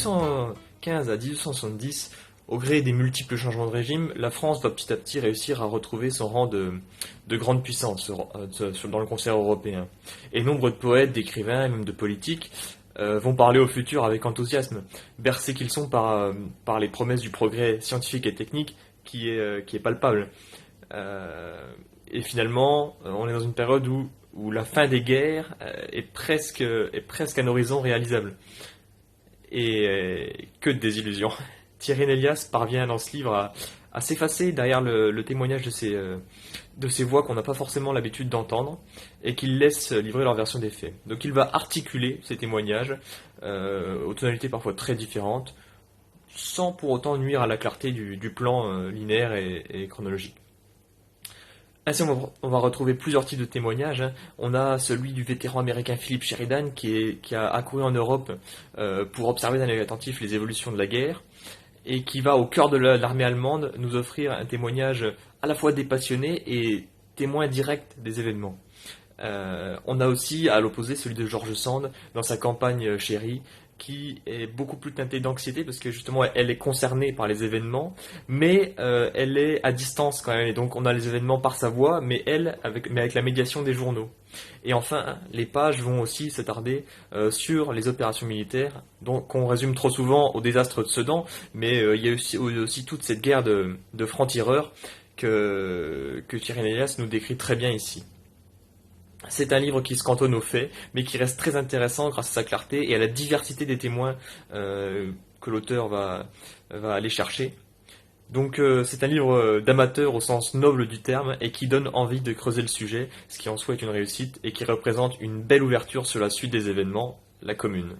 1815 à 1870, au gré des multiples changements de régime, la France va petit à petit réussir à retrouver son rang de grande puissance dans le concert européen. Et nombre de poètes, d'écrivains, même de politiques, vont parler au futur avec enthousiasme, bercés qu'ils sont par les promesses du progrès scientifique et technique qui est palpable. Et finalement, on est dans une période où la fin des guerres est presque un horizon réalisable. Et que de désillusions. Thierry Nélias parvient dans ce livre à s'effacer derrière le témoignage de ces voix qu'on n'a pas forcément l'habitude d'entendre et qu'il laisse livrer leur version des faits. Donc il va articuler ces témoignages aux tonalités parfois très différentes sans pour autant nuire à la clarté du plan linéaire et chronologique. Ainsi, on va retrouver plusieurs types de témoignages, hein. On a celui du vétéran américain Philip Sheridan qui a accouru en Europe pour observer d'un œil attentif les évolutions de la guerre et qui va au cœur de l'armée allemande nous offrir un témoignage à la fois dépassionné et témoin direct des événements. On a aussi, à l'opposé, celui de George Sand dans sa campagne Chérie, qui est beaucoup plus teintée d'anxiété parce que justement elle est concernée par les événements, mais elle est à distance quand même. Et donc on a les événements par sa voix, mais avec la médiation des journaux. Et enfin, les pages vont aussi s'attarder sur les opérations militaires, donc qu'on résume trop souvent au désastre de Sedan, mais il y a aussi toute cette guerre de francs-tireurs que Thierry Nélias nous décrit très bien ici. C'est un livre qui se cantonne aux faits, mais qui reste très intéressant grâce à sa clarté et à la diversité des témoins que l'auteur va aller chercher. Donc c'est un livre d'amateur au sens noble du terme et qui donne envie de creuser le sujet, ce qui en soi est une réussite et qui représente une belle ouverture sur la suite des événements, la Commune.